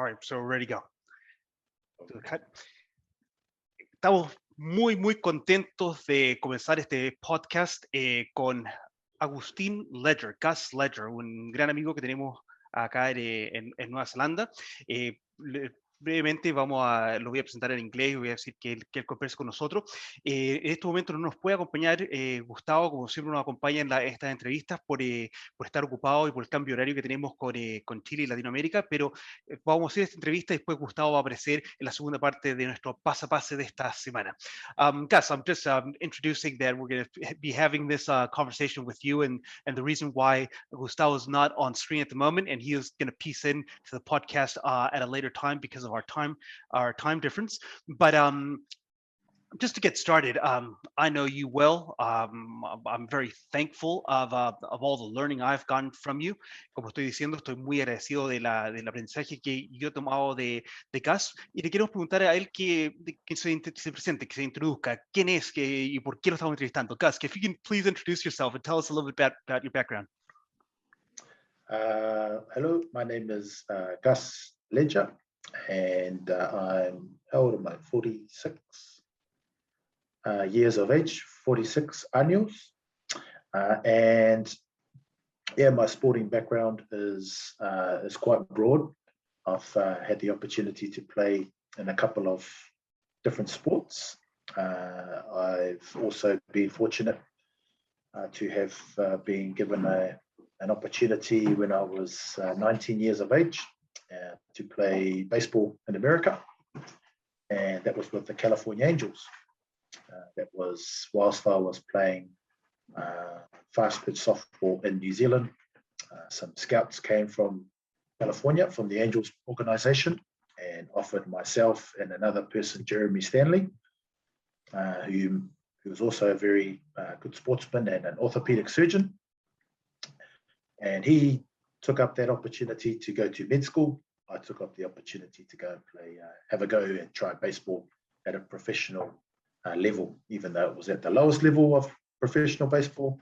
right, so we're ready to go. Estamos muy contentos de comenzar este podcast con Agustín Leger, Gus Leger, un gran amigo que tenemos acá en Nueva Zelanda. Brevemente lo voy a presentar en inglés y voy a decir que él converse con nosotros. En este momento no nos puede acompañar Gustavo, como siempre nos acompaña en estas entrevistas por estar ocupado y por el cambio horario que tenemos con Chile y Latinoamérica, pero vamos a hacer esta entrevista y después Gustavo va a aparecer en la segunda parte de nuestro paso a pase de esta semana. Gus, I'm just introducing that we're going to be having this conversation with you, and the reason why Gustavo is not on screen at the moment, and he is going to piece in to the podcast at a later time because of our time difference. But just to get started, I know you well. I'm very thankful of all the learning I've gotten from you. Como estoy diciendo, estoy muy agradecido del aprendizaje que yo he tomado de Gus. Y le quiero preguntar a él que se presente, que se introduzca. ¿Quién es y por qué lo estamos entrevistando? Gus, if you can please introduce yourself and tell us a little bit about your background. Hello, my name is Gus Leger, and I'm how old am I? 46 years of age, 46 años, and yeah, my sporting background is quite broad. I've had the opportunity to play in a couple of different sports. I've also been fortunate to have been given an opportunity when I was 19 years of age to play baseball in America, and that was with the California Angels. That was whilst I was playing fast pitch softball in New Zealand. Some scouts came from California, from the Angels organization, and offered myself and another person, Jeremy Stanley, who was also a very good sportsman and an orthopedic surgeon. And he took up that opportunity to go to med school. I took up the opportunity to go and play, have a go and try baseball at a professional level, even though it was at the lowest level of professional baseball.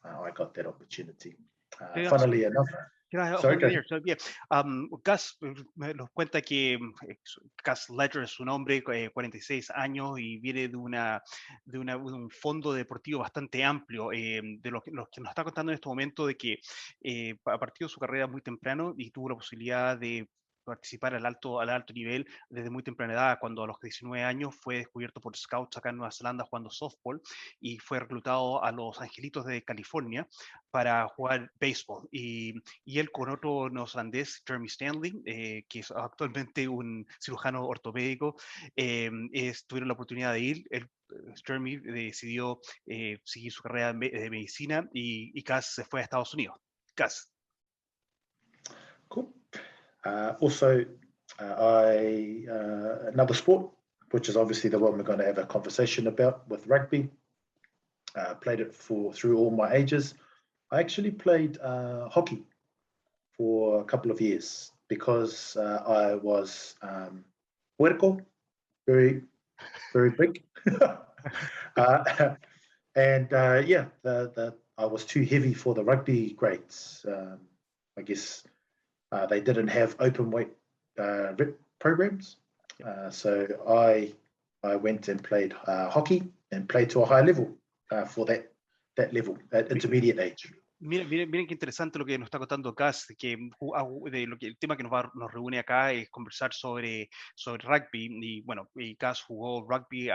I got that opportunity. Funnily enough. Gus nos cuenta que Gus Leger es un hombre, 46 años, y viene de un fondo deportivo bastante amplio. De lo que nos está contando en este momento, de que a partir de su carrera muy temprano y tuvo la posibilidad de participar al alto nivel desde muy temprana edad. Cuando a los 19 años fue descubierto por scouts acá en Nueva Zelanda jugando softball y fue reclutado a los Angelitos de California para jugar béisbol. Y él con otro neozelandés, Jeremy Stanley, que es actualmente un cirujano ortopédico, tuvieron la oportunidad de ir. Jeremy decidió seguir su carrera de medicina y Gus se fue a Estados Unidos. Gus. Cool. Also, another sport, which is obviously the one we're going to have a conversation about, with rugby. Played it through all my ages. I actually played hockey for a couple of years because I was puerco, very big, and yeah, I was too heavy for the rugby grades. I guess. They didn't have open weight programs, so I went and played hockey and played to a high level for that level at intermediate age. Miren qué interesante lo que nos está contando Gus, que el tema que nos reúne acá es conversar sobre rugby, y bueno, Gus jugó rugby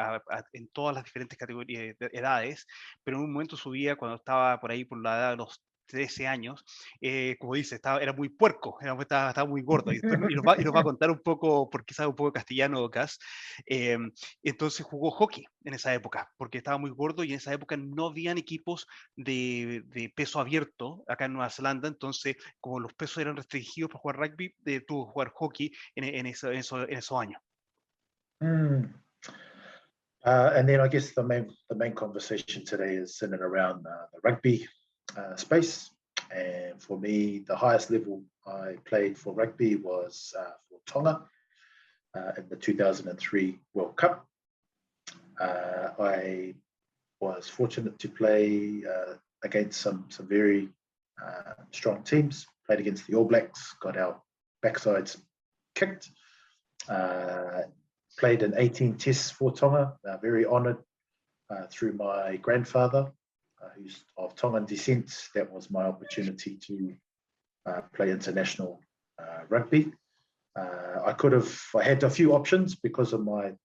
en todas las diferentes categorías de edades, pero en un momento de su vida, cuando estaba por ahí por la edad de los 13 años, como dice, era muy puerco, estaba muy gordo, y nos va a contar un poco, porque sabe un poco castellano, Gus. Entonces jugó hockey en esa época, porque estaba muy gordo, y en esa época no habían equipos de peso abierto acá en Nueva Zelanda, entonces como los pesos eran restringidos para jugar rugby, tuvo que jugar hockey en esos años. And then I guess the main conversation today is in and around the rugby space, and for me the highest level I played for rugby was for Tonga in the 2003 World Cup. I was fortunate to play against some very strong teams. Played against the All Blacks, got our backsides kicked. Played in 18 tests for Tonga. Very honoured through my grandfather, who's of Tongan descent. That was my opportunity to play international rugby. I had a few options because of my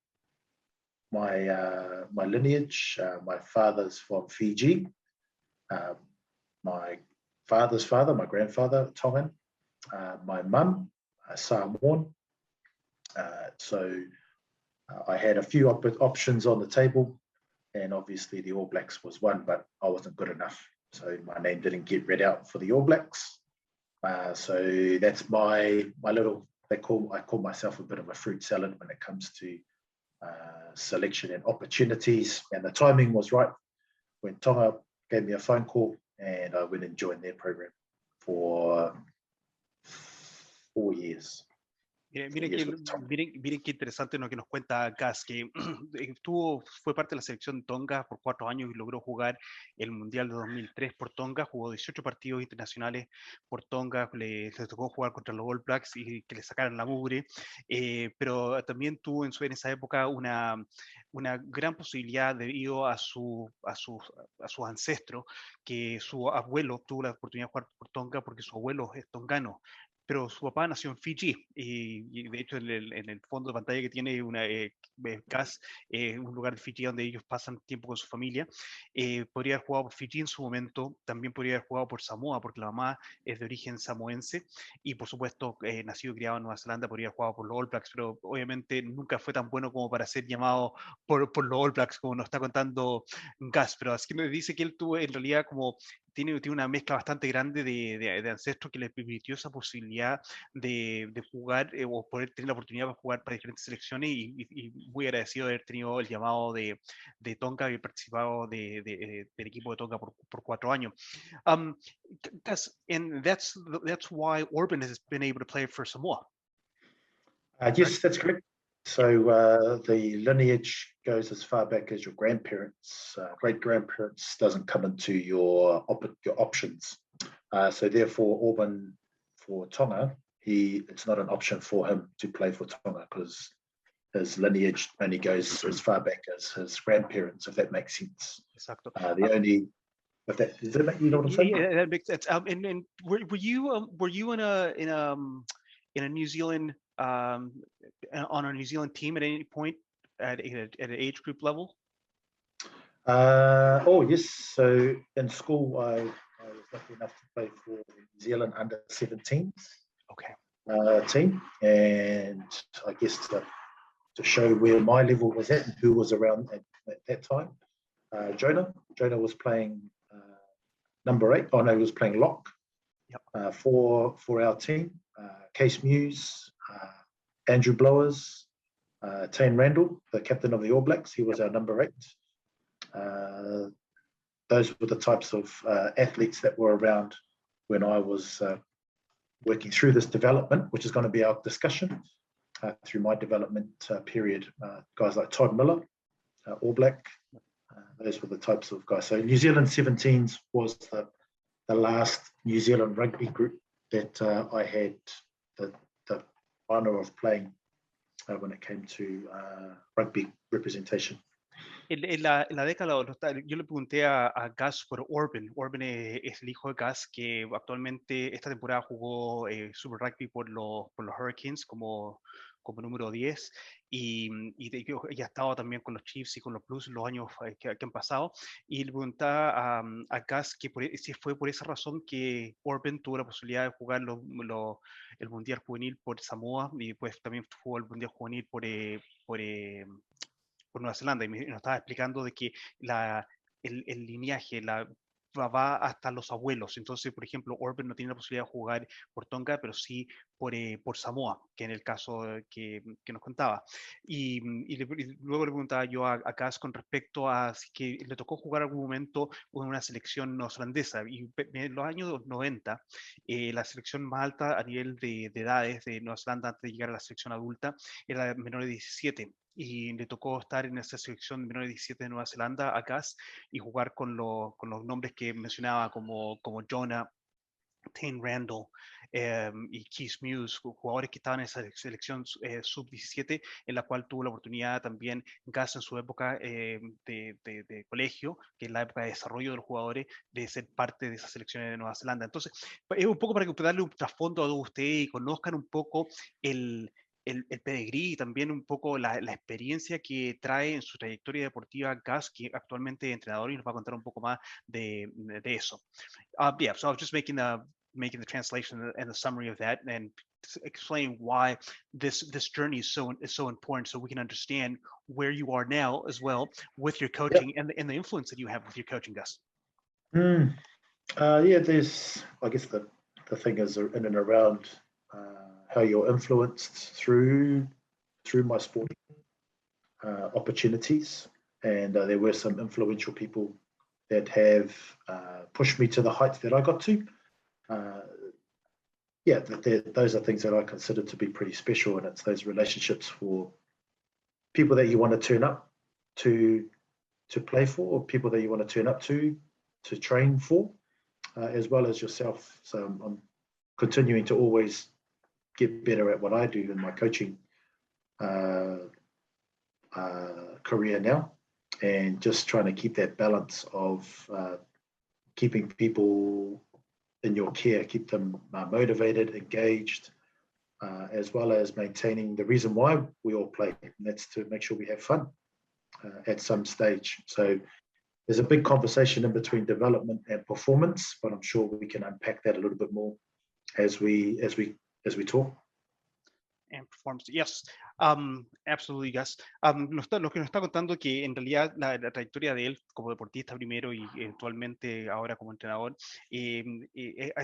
lineage. My father's from Fiji. My father's father, my grandfather, Tongan. My mum, Samoan. So I had a few options on the table, and obviously the All Blacks was one, but I wasn't good enough. So my name didn't get read out for the All Blacks. So that's my little, I call myself a bit of a fruit salad when it comes to selection and opportunities. And the timing was right when Tonga gave me a phone call, and I went and joined their program for 4 years. Miren qué interesante lo que nos cuenta Gus, que fue parte de la selección Tonga por 4 años y logró jugar el Mundial de 2003 por Tonga, jugó 18 partidos internacionales por Tonga, le tocó jugar contra los All Blacks y que le sacaran la mugre, pero también tuvo en esa época una gran posibilidad debido a sus ancestros, que su abuelo tuvo la oportunidad de jugar por Tonga porque su abuelo es tongano. Pero su papá nació en Fiji y de hecho en el fondo de pantalla que tiene Gus, un lugar de Fiji donde ellos pasan tiempo con su familia. Podría haber jugado por Fiji en su momento, también podría haber jugado por Samoa porque la mamá es de origen samoense y por supuesto nacido y criado en Nueva Zelanda, podría haber jugado por los All Blacks, pero obviamente nunca fue tan bueno como para ser llamado por los All Blacks como nos está contando Gus, pero así que me dice que él tuvo en realidad como tiene una mezcla bastante grande de ancestros que le permitió esa posibilidad de jugar o poder tener la oportunidad de jugar para diferentes selecciones y muy agradecido de haber tenido el llamado de Tonga y haber participado del equipo de Tonga por 4 años. And that's why Orban has been able to play for Samoa. Yes, that's correct. So the lineage goes as far back as your grandparents, great-grandparents doesn't come into your options. So therefore, Orban for Tonga, it's not an option for him to play for Tonga because his lineage only goes as far back as his grandparents, if that makes sense. Exacto. Does that make, you know what I'm saying? Yeah, that makes sense. And were you in a New Zealand on a New Zealand team at any point at an age group level? Oh yes. So in school, I was lucky enough to play for the New Zealand under-17s team, and I guess to show where my level was at and who was around at that time, Jonah was playing number 8. Oh no, he was playing lock. Yep. For our team. Case Muse, Andrew Blowers, Tane Randall, the captain of the All Blacks, he was our number 8. Those were the types of athletes that were around when I was working through this development, which is going to be our discussion through my development period. Guys like Todd Miller, All Black, those were the types of guys. So New Zealand 17s was the last New Zealand rugby group that I had the honor of playing when it came to rugby representation. En la década, yo le pregunté a Gus por Orban. Orban es el hijo de Gus que actualmente esta temporada jugó Super Rugby por los Hurricanes como número 10 y ha estado también con los Chiefs y con los Blues en los años que han pasado. Y le preguntaba a Gus que si fue por esa razón que Orban tuvo la posibilidad de jugar el Mundial Juvenil por Samoa y pues también jugó el Mundial Juvenil por Nueva Zelanda, y nos estaba explicando de que el lineaje va hasta los abuelos. Entonces, por ejemplo, Orban no tiene la posibilidad de jugar por Tonga, pero sí por Samoa, que en el caso que nos contaba. Y luego le preguntaba yo a Gus con respecto a si que le tocó jugar algún momento en una selección neozelandesa. Y en los años 90, la selección más alta a nivel de edades de Nueva Zelanda antes de llegar a la selección adulta era menor de 17. Y le tocó estar en esa selección de menores de 17 de Nueva Zelanda, a Gus, y jugar con los nombres que mencionaba como Jonah, Tane Randall, y Keith Muse, jugadores que estaban en esa selección sub-17, en la cual tuvo la oportunidad también Gus en su época de colegio, que es la época de desarrollo de los jugadores, de ser parte de esa selección de Nueva Zelanda. Entonces, es un poco para que darle un trasfondo a ustedes y conozcan un poco el pedigrí y también un poco la experiencia que trae en su trayectoria deportiva Gus, que actualmente es entrenador y nos va a contar un poco más de eso. Yeah, so I was just making the translation and the summary of that and explain why this journey is so important, so we can understand where you are now as well with your coaching and the influence that you have with your coaching, Gus. There's, I guess the thing is in and around how you're influenced through my sporting opportunities, and there were some influential people that have pushed me to the heights that I got to. Those are things that I consider to be pretty special, and it's those relationships for people that you want to turn up to play for, or people that you want to turn up to train for, as well as yourself. So I'm continuing to always get better at what I do in my coaching career now, and just trying to keep that balance of keeping people in your care, keep them motivated, engaged, as well as maintaining the reason why we all play, and that's to make sure we have fun at some stage. So there's a big conversation in between development and performance, but I'm sure we can unpack that a little bit more as we talk. And performance, yes, absolutely, Gus. Lo que nos está contando que en realidad la trayectoria de él como deportista primero y eventualmente ahora como entrenador es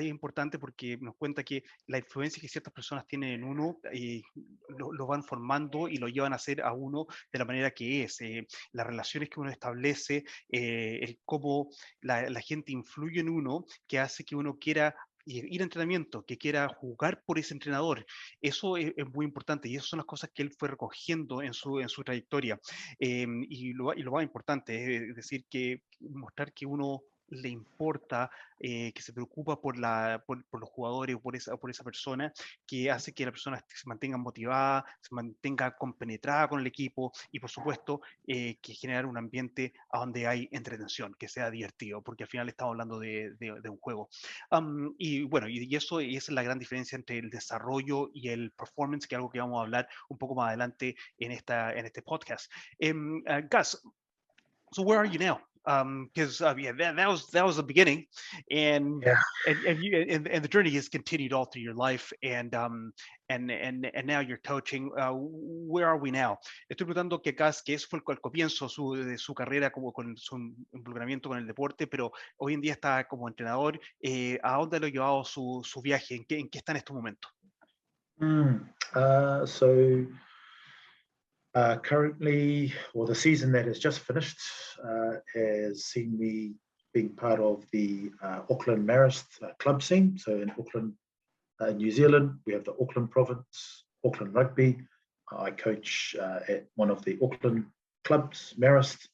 importante porque nos cuenta que la influencia que ciertas personas tienen en uno lo van formando y lo llevan a ser a uno de la manera que es. Las relaciones que uno establece, el cómo la gente influye en uno, que hace que uno quiera ir a entrenamiento, que quiera jugar por ese entrenador. Eso es muy importante, y esas son las cosas que él fue recogiendo en su trayectoria. Y lo más importante es decir, que mostrar que uno le importa, que se preocupa por los jugadores o por esa persona, que hace que la persona se mantenga motivada, se mantenga compenetrada con el equipo, y por supuesto que generar un ambiente a donde hay entretención, que sea divertido, porque al final estamos hablando de un juego. Y bueno, y esa es la gran diferencia entre el desarrollo y el performance, que es algo que vamos a hablar un poco más adelante en este podcast. Gus, so where are you now? Because that was the beginning, and the journey has continued all through your life, and now you're coaching. Where are we now? Estoy preguntando que Gus, que eso fue el comienzo de su carrera como con su involucramiento con el deporte, pero hoy en día está como entrenador. ¿A dónde lo ha llevado su viaje? ¿En qué está en este momento? Currently, the season that has just finished has seen me being part of the Auckland Marist club scene. So in Auckland, New Zealand, we have the Auckland Province, Auckland Rugby. I coach at one of the Auckland clubs, Marist.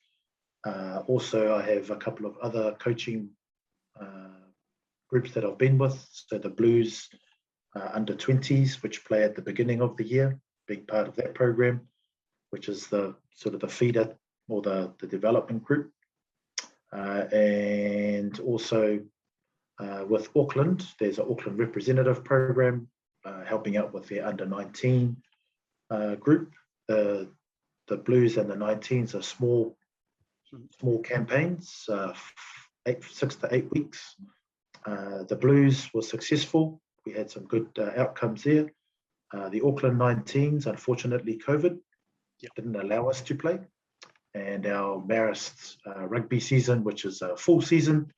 Also, I have a couple of other coaching groups that I've been with. So the Blues under 20s, which play at the beginning of the year, being part of that program, which is the sort of the feeder or the development group. And also with Auckland, there's an Auckland representative program helping out with their under 19 group. The Blues and the 19s are small campaigns, 6 to 8 weeks. The Blues was successful. We had some good outcomes there. The Auckland 19s, unfortunately, COVID didn't allow us to play. And our Marist rugby season, which is a full season,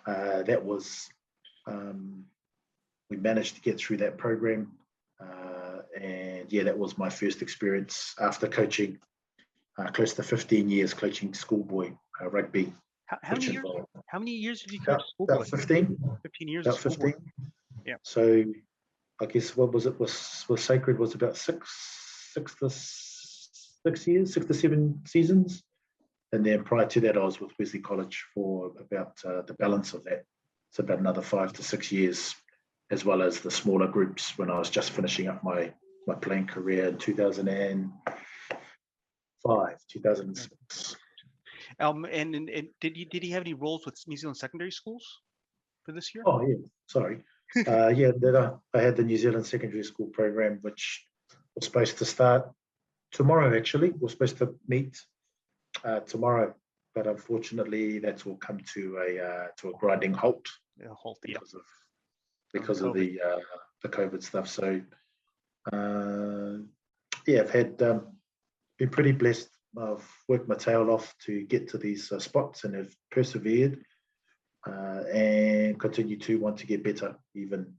that was, we managed to get through that program. And that was my first experience after coaching close to 15 years coaching schoolboy rugby. How many years did you coach schoolboy? About 15. 15 years. About 15. Yeah. So I guess what was it? Was Sacred was about 6 to 7 seasons, and then prior to that I was with Wesley College for about the balance of that. So about another 5 to 6 years as well as the smaller groups when I was just finishing up my playing career in 2005, 2006. And did he have any roles with New Zealand secondary schools for this year? Oh yeah, sorry. Then I had the New Zealand secondary school program, which was supposed to start tomorrow. Actually, we're supposed to meet tomorrow, but unfortunately, that's all come to a grinding halt because of the COVID stuff. So I've had been pretty blessed. I've worked my tail off to get to these spots and have persevered and continue to want to get better, even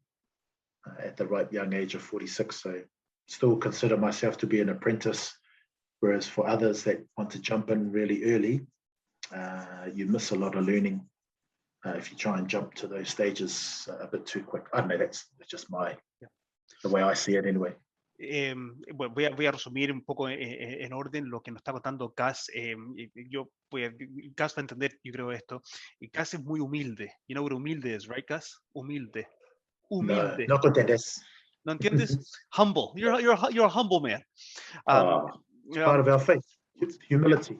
at the right young age of 46. So still consider myself to be an apprentice, whereas for others that want to jump in really early, you miss a lot of learning if you try and jump to those stages a bit too quick. I don't know, that's just the way I see it anyway. Bueno, voy a resumir un poco en orden lo que nos está contando Gus. Gus va a entender, yo creo, esto. Gus es muy humilde. You know what humilde is, right, Gus? Humilde. No contendes. ¿No entiendes? Humble. You're a humble man. It's part of our faith. Humility.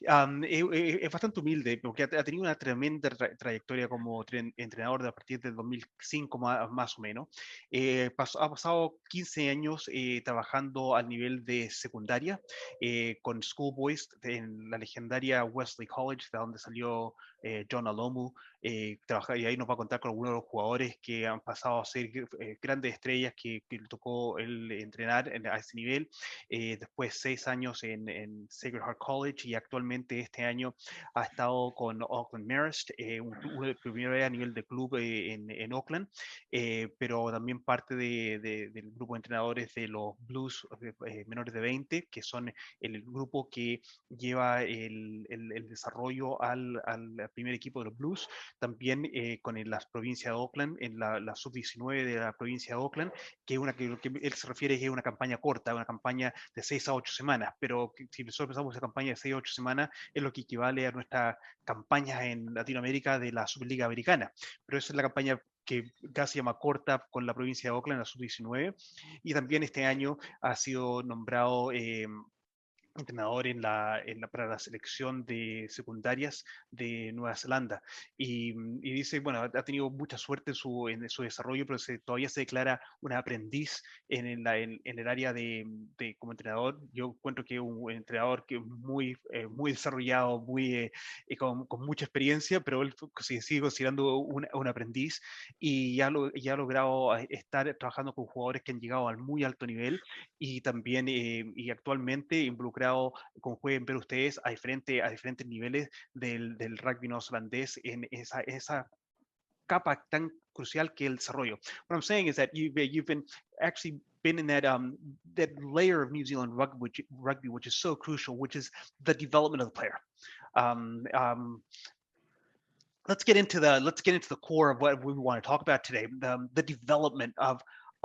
Es bastante humilde porque ha tenido una tremenda trayectoria como entrenador a partir del 2005 más o menos. Ha pasado 15 años trabajando al nivel de secundaria con schoolboys en la legendaria Wesley College, de donde salió John Alomu. Y ahí nos va a contar con algunos de los jugadores que han pasado a ser grandes estrellas que le tocó él entrenar a ese nivel. Después 6 años en Sacred Heart College y actualmente este año ha estado con Auckland Marist, primero a nivel de club en Auckland, pero también parte del grupo de entrenadores de los Blues menores de 20, que son el grupo que lleva el desarrollo al primer equipo de los Blues, también con las provincias de Auckland, en la sub-19 de la provincia de Auckland, que él se refiere que es una campaña corta, una campaña de 6 a 8 semanas, pero si nosotros pensamos en campaña de 6 a 8 semanas, es lo que equivale a nuestra campaña en Latinoamérica de la Superliga Americana. Pero esa es la campaña que casi llama corta con la provincia de Auckland, la sub-19, y también este año ha sido nombrado entrenador para la selección de secundarias de Nueva Zelanda y dice, bueno, ha tenido mucha suerte en su desarrollo, pero todavía se declara un aprendiz en el área de como entrenador. Yo encuentro que es un entrenador que es muy desarrollado, con mucha experiencia, pero él se sigue considerando un aprendiz y ya ha logrado estar trabajando con jugadores que han llegado al muy alto nivel y también y actualmente involucrado, como pueden ver ustedes, a diferentes niveles del rugby neozelandés en esa capa tan crucial que el desarrollo. What I'm saying is that you've been actually been in that layer of New Zealand rugby, which is so crucial, which is the development of the player. Let's get into the core of what we want to talk about today, the development of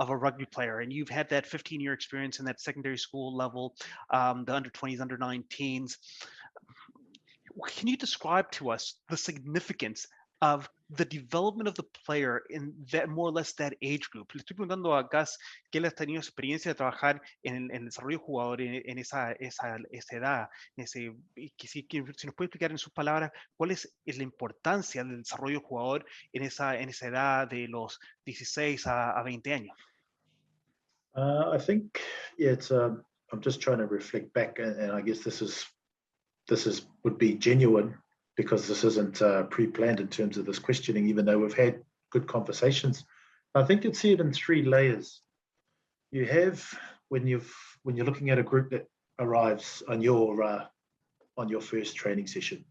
a rugby player. And you've had that 15-year experience in that secondary school level, the under 20s, under 19s. Can you describe to us the significance of the development of the player in that, more or less, that age group? Le estoy preguntando a Gus que él ha tenido experiencia de trabajar en el desarrollo de jugador en esa edad, que si nos puede explicar en sus palabras cuál es la importancia del desarrollo de jugador en esa edad de los 16 a 20 años. I think, it's. I'm just trying to reflect back, and I guess this would be genuine because this isn't pre-planned in terms of this questioning, even though we've had good conversations. I think you'd see it in 3 layers. You have when you're looking at a group that arrives on your first training session,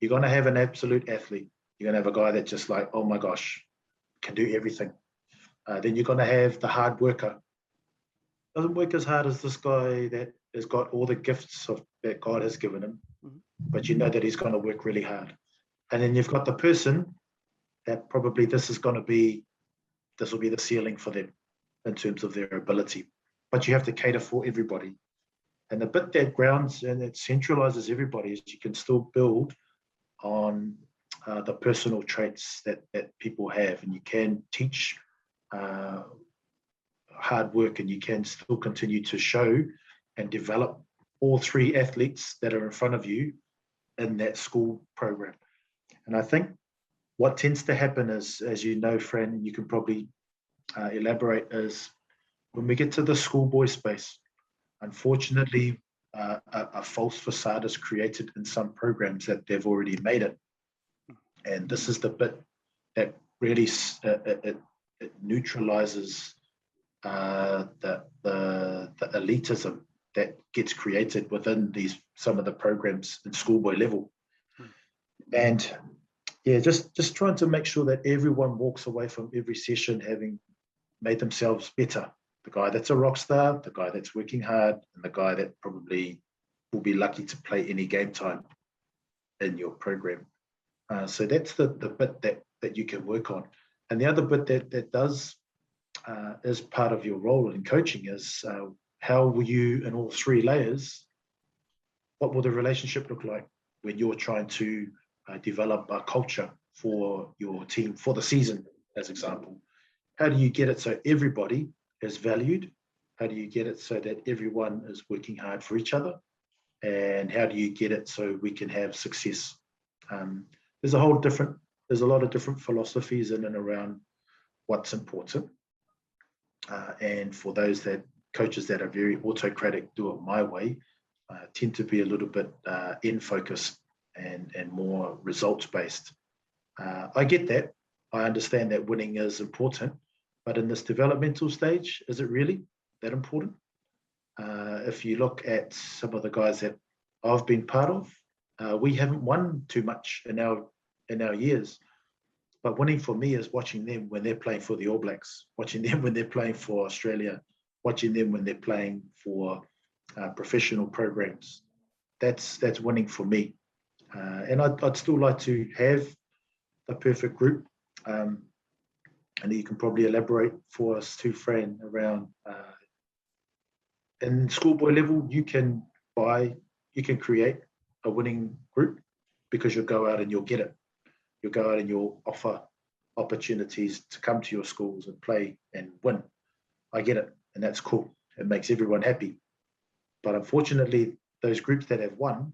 you're going to have an absolute athlete. You're going to have a guy that's just like, oh my gosh, can do everything. Then you're going to have the hard worker. Doesn't work as hard as this guy that has got all the gifts that God has given him, but you know that he's going to work really hard. And then you've got the person that probably this will be the ceiling for them in terms of their ability. But you have to cater for everybody. And the bit that grounds and it centralizes everybody is you can still build on the personal traits that people have, and you can teach hard work, and you can still continue to show and develop all three athletes that are in front of you in that school program. And I think what tends to happen is, as you know, Fran, and you can probably elaborate, is when we get to the schoolboy space, unfortunately, a false facade is created in some programs that they've already made it. And this is the bit that really it neutralizes the elitism that gets created within some of the programs in schoolboy level. And yeah, just trying to make sure that everyone walks away from every session having made themselves better. The guy that's a rock star, the guy that's working hard, and the guy that probably will be lucky to play any game time in your program. So that's the bit that you can work on. And the other bit that does is part of your role in coaching is how will you, in all three layers, what will the relationship look like when you're trying to develop a culture for your team for the season, as example? How do you get it so everybody is valued? How do you get it so that everyone is working hard for each other? And how do you get it so we can have success? There's a lot of different philosophies in and around what's important. And for those coaches that are very autocratic, do it my way, tend to be a little bit end focused and more results based. I get that. I understand that winning is important, but in this developmental stage, is it really that important? If you look at some of the guys that I've been part of, we haven't won too much in our years. But winning for me is watching them when they're playing for the All Blacks, watching them when they're playing for Australia, watching them when they're playing for professional programs. That's winning for me. And I'd still like to have the perfect group. And you can probably elaborate for us too, Fran, around in schoolboy level, you can create a winning group because you'll go out and you'll get it. You'll go out and you'll offer opportunities to come to your schools and play and win. I get it, and that's cool. It makes everyone happy. But unfortunately, those groups that have won,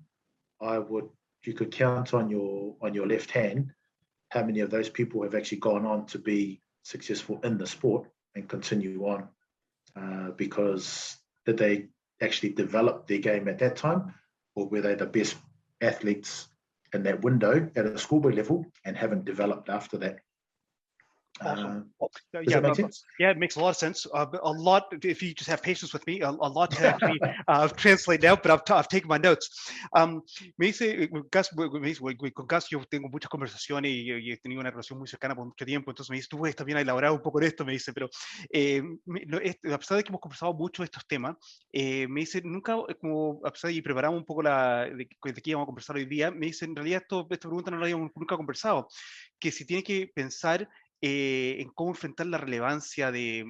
you could count on your left hand how many of those people have actually gone on to be successful in the sport and continue on, because did they actually develop their game at that time, or were they the best athletes in that window at a schoolboy level and haven't developed after that? Awesome. Does that make sense? Yeah, it makes a lot of sense. A lot, if you just have patience with me, a lot to actually translate now, but I've taken my notes. Me dice, Gus, con Gus yo tengo muchas conversaciones y he tenido una relación muy cercana por mucho tiempo, entonces me dice, tú estás bien elaborado un poco en esto, me dice, pero a pesar de que hemos conversado mucho de estos temas, me dice, nunca, como a pesar de que preparamos un poco de qué íbamos a conversar hoy día, me dice, en realidad esta pregunta no la habíamos nunca conversado, que si tiene que pensar en cómo enfrentar la relevancia de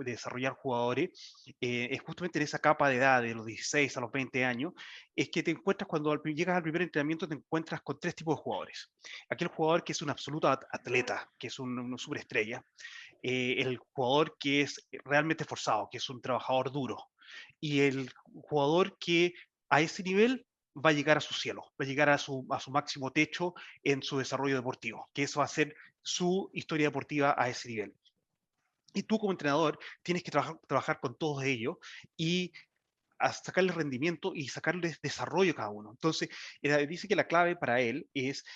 desarrollar jugadores, es justamente en esa capa de edad, de los 16 a los 20 años, es que te encuentras cuando llegas al primer entrenamiento, te encuentras con tres tipos de jugadores. Aquel jugador que es un absoluto atleta, que es una superestrella, el jugador que es realmente esforzado, que es un trabajador duro, y el jugador que a ese nivel va a llegar a su cielo, va a llegar a su máximo techo en su desarrollo deportivo, que eso va a ser su historia deportiva a ese nivel. Y tú como entrenador tienes que trabajar con todos ellos y a sacarle rendimiento y sacarle desarrollo a cada uno. Entonces, dice que la clave para él es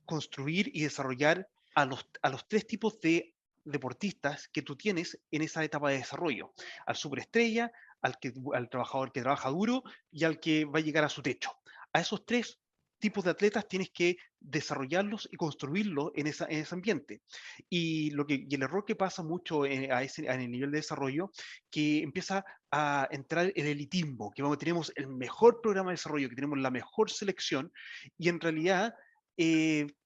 construir y desarrollar a los tres tipos de deportistas que tú tienes en esa etapa de desarrollo. Al superestrella, al trabajador que trabaja duro y al que va a llegar a su techo. A esos tres tipos de atletas tienes que desarrollarlos y construirlos en ese ambiente. Y el error que pasa mucho en el nivel de desarrollo, que empieza a entrar el elitismo, que tenemos el mejor programa de desarrollo, que tenemos la mejor selección, y en realidad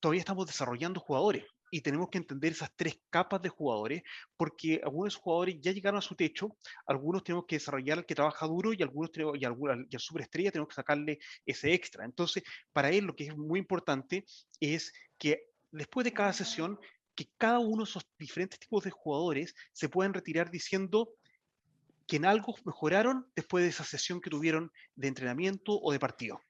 todavía estamos desarrollando jugadores. Y tenemos que entender esas tres capas de jugadores, porque algunos jugadores ya llegaron a su techo, algunos tenemos que desarrollar al que trabaja duro y al superestrella tenemos que sacarle ese extra. Entonces, para él lo que es muy importante es que después de cada sesión que cada uno de esos diferentes tipos de jugadores se pueden retirar diciendo que en algo mejoraron después de esa sesión que tuvieron de entrenamiento o de partido.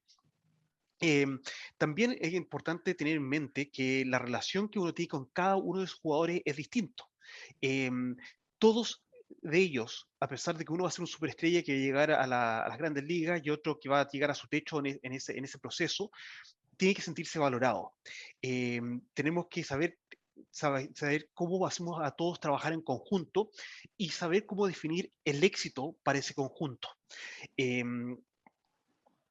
También es importante tener en mente que la relación que uno tiene con cada uno de esos jugadores es distinto. Todos de ellos, a pesar de que uno va a ser un superestrella que va a llegar a las grandes ligas y otro que va a llegar a su techo en ese proceso, tiene que sentirse valorado. Tenemos que saber cómo hacemos a todos trabajar en conjunto y saber cómo definir el éxito para ese conjunto.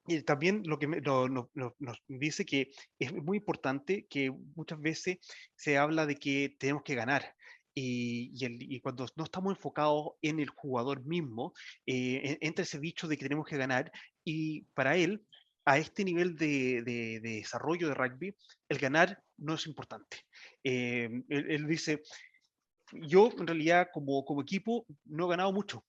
Y también lo que nos dice que es muy importante que muchas veces se habla de que tenemos que ganar. Y cuando no estamos enfocados en el jugador mismo, entra ese bicho de que tenemos que ganar. Y para él, a este nivel de desarrollo de rugby, el ganar no es importante. Él dice, yo en realidad como equipo no he ganado mucho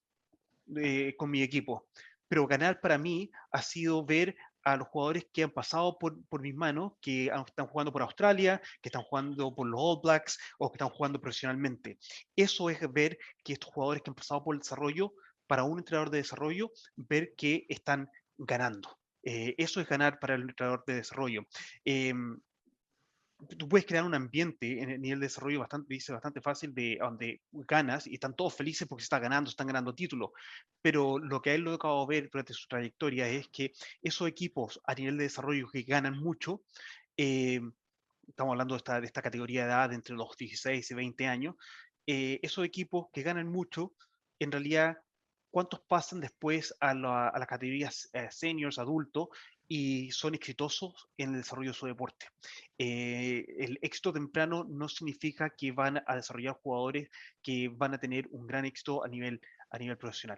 con mi equipo. Pero ganar para mí ha sido ver a los jugadores que han pasado por mis manos, que están jugando por Australia, que están jugando por los All Blacks o que están jugando profesionalmente. Eso es ver que estos jugadores que han pasado por el desarrollo, para un entrenador de desarrollo, ver que están ganando. Eso es ganar para el entrenador de desarrollo. Eh, Tú puedes crear un ambiente en el nivel de desarrollo bastante fácil de donde ganas y están todos felices porque están ganando títulos. Pero lo que a él lo ha tocado ver durante su trayectoria es que esos equipos a nivel de desarrollo que ganan mucho, eh, estamos hablando de esta categoría de edad entre los 16 y 20 años, esos equipos que ganan mucho, en realidad, ¿cuántos pasan después a las categorías seniors, adultos, y son exitosos en el desarrollo de su deporte? El éxito temprano no significa que van a desarrollar jugadores que van a tener un gran éxito a nivel profesional.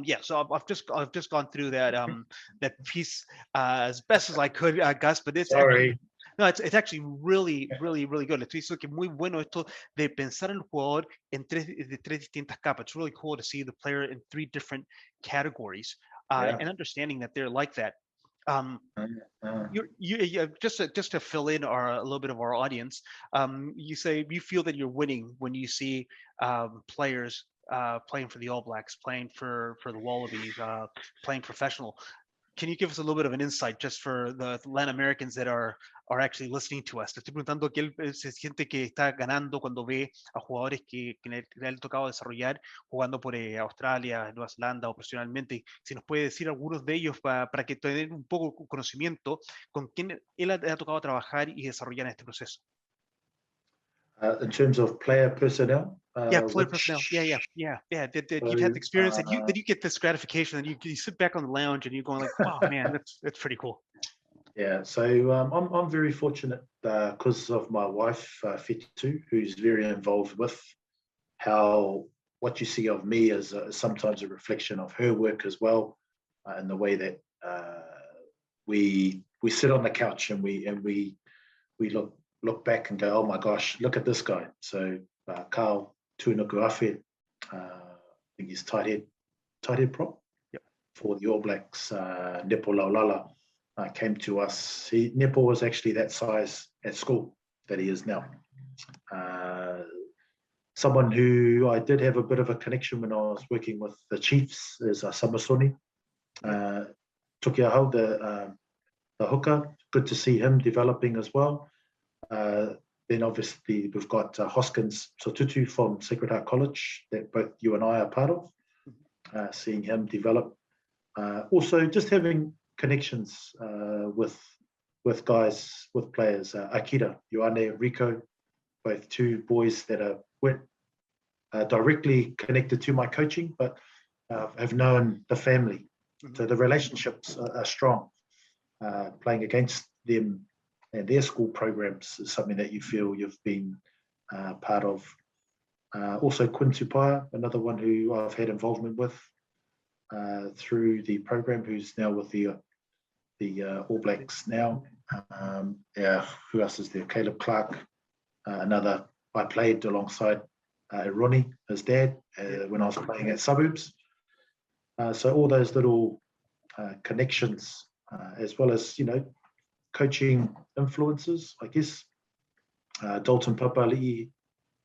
Yeah, so I've just gone through that piece as best as I could, Gus, but it's actually Sorry. no, it's actually really, really, really good. Estoy diciendo que es muy bueno esto de pensar en el jugador en tres distintas capas. It's really cool to see the player in three different categories Yeah. and understanding that they're like that. Um, Uh, just to fill in a little bit of our audience, you say you feel that you're winning when you see players playing for the All Blacks, playing for the Wallabies, playing professional. Can you give us a little bit of an insight just for the Latin Americans that are actually listening to us? Te estoy preguntando que él se siente que está ganando cuando ve a jugadores que le han tocado desarrollar jugando por Australia, Nueva Zelanda o profesionalmente. Si nos puede decir algunos de ellos para que tengan un poco de conocimiento con quién él ha tocado trabajar y desarrollar en este proceso. in terms of player personnel, Yeah, player personnel. Yeah. That you've had the experience that you get this gratification and you sit back on the lounge and you're going like, wow, man, that's pretty cool. Yeah, so I'm very fortunate because of my wife Fitu, who's very involved with how what you see of me is sometimes a reflection of her work as well, in the way that we sit on the couch and we look back and go, oh my gosh, look at this guy. So Carl Tunukuafe, I think he's tight head prop for the All Blacks. Nepo Laulala came to us. Nepo was actually that size at school that he is now. Someone who I did have a bit of a connection when I was working with the Chiefs is Samasoni. Tukiahau, the hooker, good to see him developing as well. Then obviously we've got Hoskins Sotutu from Sacred Heart College that both you and I are part of, seeing him develop. Also just having connections with guys, with players, Akira, Ioane, Rico, both two boys that weren't directly connected to my coaching, but have known the family. So the relationships are strong. Playing against them and their school programs is something that you feel you've been part of. Also Quinn Tupaya, another one who I've had involvement with through the program, who's now with the All Blacks now. Who else is there? Caleb Clark, another I played alongside Ronnie, his dad, when I was playing at Suburbs. So all those little connections, as well as, coaching influences, I guess, Dalton Papali'i,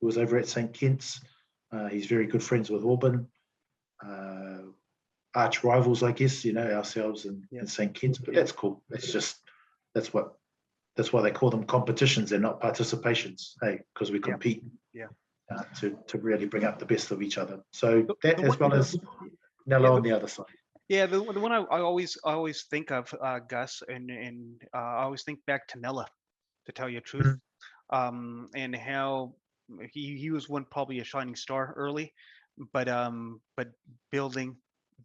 who was over at St. Kitts. He's very good friends with Auburn. Arch rivals, I guess, ourselves and St. Kitts, but that's cool. That's why they call them competitions. They're not participations, because we compete to really bring up the best of each other. So that, as well as Nella on the other side. Yeah, the one I always think of, Gus, and I always think back to Nella, to tell you the truth, and how he was probably a shining star early, but building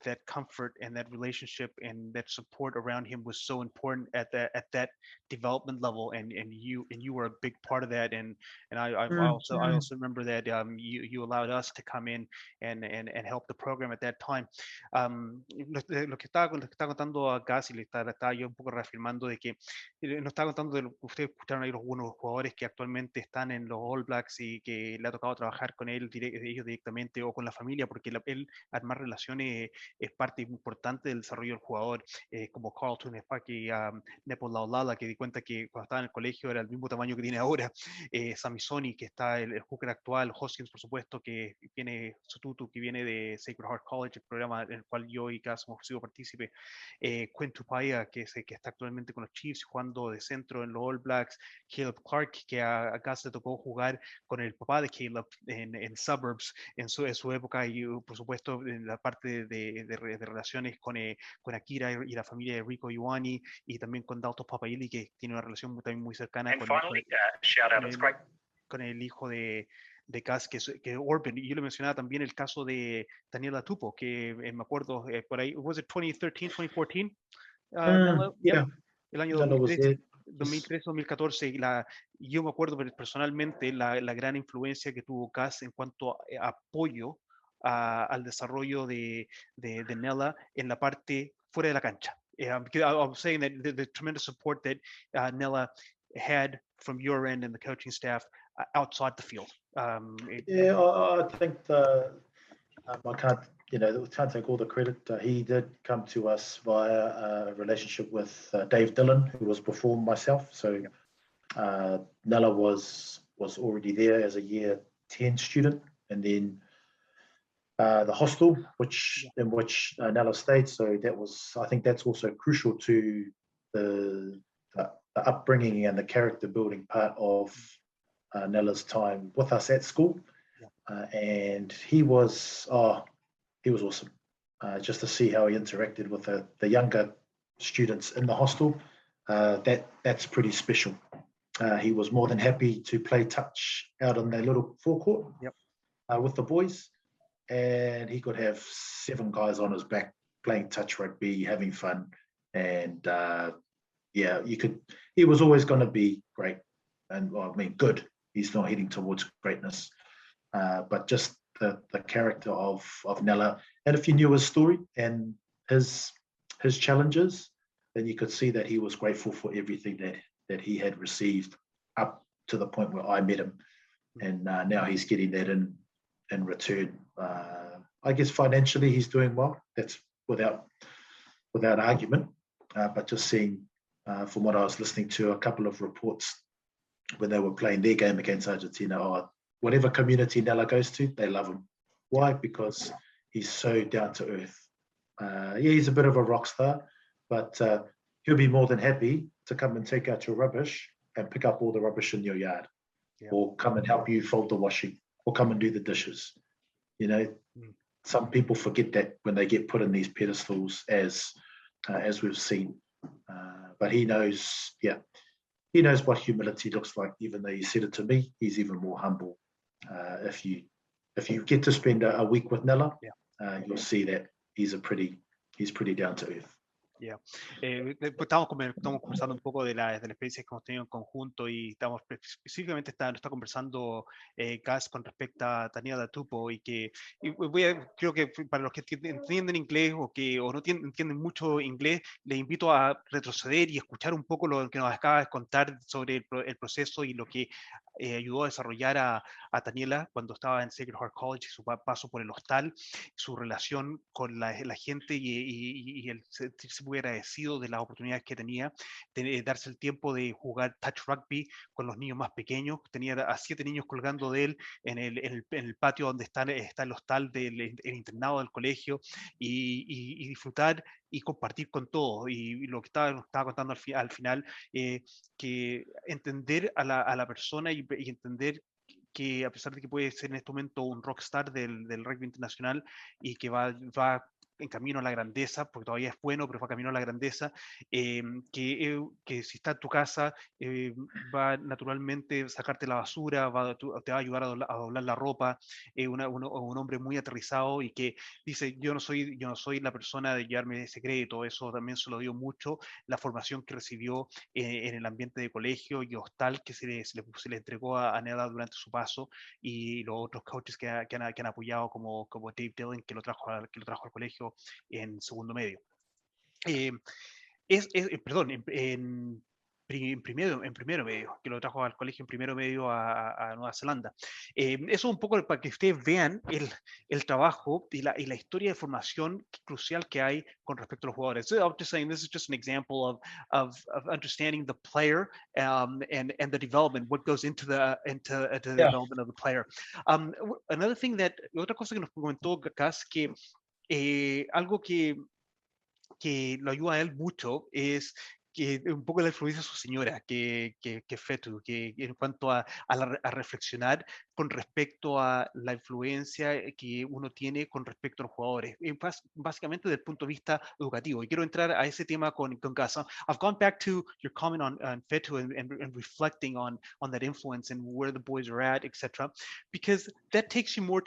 that comfort and that relationship and that support around him was so important at that development level, and you were a big part of that, and I also remember that you allowed us to come in and help the program at that time. Lo que estaba contando a Gus, y le estaba yo un poco reafirmando de que nos estaba contando de lo que ustedes escucharon ahí, algunos jugadores que actualmente están en los All Blacks y que le ha tocado trabajar con ellos directamente o con la familia, porque él armar relaciones es parte importante del desarrollo del jugador, como Carlton Efaki, Nepo Laulala, que di cuenta que cuando estaba en el colegio era el mismo tamaño que tiene ahora, Samisoni, que está el hooker actual, Hoskins, por supuesto, que viene, Sututu, que viene de Sacred Heart College, el programa en el cual yo y Gus hemos sido partícipe, Quinn Tupaia, que está actualmente con los Chiefs, jugando de centro en los All Blacks, Caleb Clark, que a Gus le tocó jugar con el papá de Caleb en Suburbs en su época, y por supuesto en la parte de relaciones con Akira y la familia de Rico Ioane, y también con Dalton Papaili, que tiene una relación también muy cercana con el hijo de Gus, que Orban. Y yo le mencionaba también el caso de Daniela Tupo, que me acuerdo por ahí, was it 2013, 2014? El año 2013-2014, yo me acuerdo personalmente la gran influencia que tuvo Gus en cuanto a apoyo al desarrollo de Nella en la parte fuera de la cancha. I'm saying that the tremendous support that Nella had from your end and the coaching staff outside the field. I think I can't take all the credit. He did come to us via a relationship with Dave Dillon, who was before myself. So Nella was already there as a year 10 student, and then the hostel, in which Nella stayed. So I think that's also crucial to the upbringing and the character building part of Nella's time with us at school. And he was awesome. Just to see how he interacted with the younger students in the hostel, that's pretty special. He was more than happy to play touch out on their little forecourt with the boys, and he could have 7 guys on his back playing touch rugby, having fun, and he was always going to be great, and good. He's not heading towards greatness, but just the character of Nella. And if you knew his story and his challenges, then you could see that he was grateful for everything that he had received up to the point where I met him, and now he's getting that in return. I guess financially he's doing well. That's without argument. But just seeing from what I was listening to, a couple of reports when they were playing their game against Argentina, whatever community Nella goes to, they love him. Why? Because he's so down to earth. He's a bit of a rock star, but he'll be more than happy to come and take out your rubbish and pick up all the rubbish in your yard, or come and help you fold the washing, or come and do the dishes. Some people forget that when they get put in these pedestals, as we've seen. But he knows what humility looks like. Even though he said it to me, he's even more humble. If you get to spend a week with Nella, you'll see that he's pretty down to earth. Estamos conversando un poco de la experiencia que hemos tenido en conjunto, y estamos específicamente está conversando Gus con respecto a Daniela Tupo, y creo que para los que entienden inglés o no entienden mucho inglés, les invito a retroceder y escuchar un poco lo que nos acaba de contar sobre el proceso y lo que ayudó a desarrollar a Daniela cuando estaba en Sacred Heart College, su paso por el hostal, su relación con la gente y el sentirse muy agradecido de las oportunidades que tenía, darse el tiempo de jugar touch rugby con los niños más pequeños. Tenía a 7 niños colgando de él en el patio donde está el hostal el internado del colegio y disfrutar y compartir con todos. Y lo que estaba contando al final, que entender a la persona y entender que a pesar de que puede ser en este momento un rockstar del rugby internacional y que va en camino a la grandeza, porque todavía es bueno, pero va camino a la grandeza, que si está en tu casa, va naturalmente a sacarte la basura, te va a ayudar a doblar la ropa, un hombre muy aterrizado y que dice, yo no soy la persona de llevarme ese crédito, eso también se lo dio mucho, la formación que recibió en el ambiente de colegio y hostal que se le entregó a Neda durante su paso y los otros coaches que han apoyado como Dave Dillon que lo trajo al colegio en segundo medio. Eh, perdón, en primero medio, que lo trajo al colegio en primero medio a Nueva Zelanda. Eso un poco para que ustedes vean el trabajo y la historia de formación crucial que hay con respecto a los jugadores. So I'm just saying this is just an example of understanding the player and the development, what goes into the Yeah. development of the player. Another thing otra cosa que nos comentó Gus, que algo que lo ayuda a él mucho es que un poco la influencia de su señora, que Fetu, que en cuanto a reflexionar con respecto a la influencia que uno tiene con respecto a los jugadores, básicamente desde el punto de vista educativo. Y quiero entrar a ese tema con Casa. I've gone back to your comment on Fetu and reflecting on that influence and where the boys are at, etc. Because that takes you more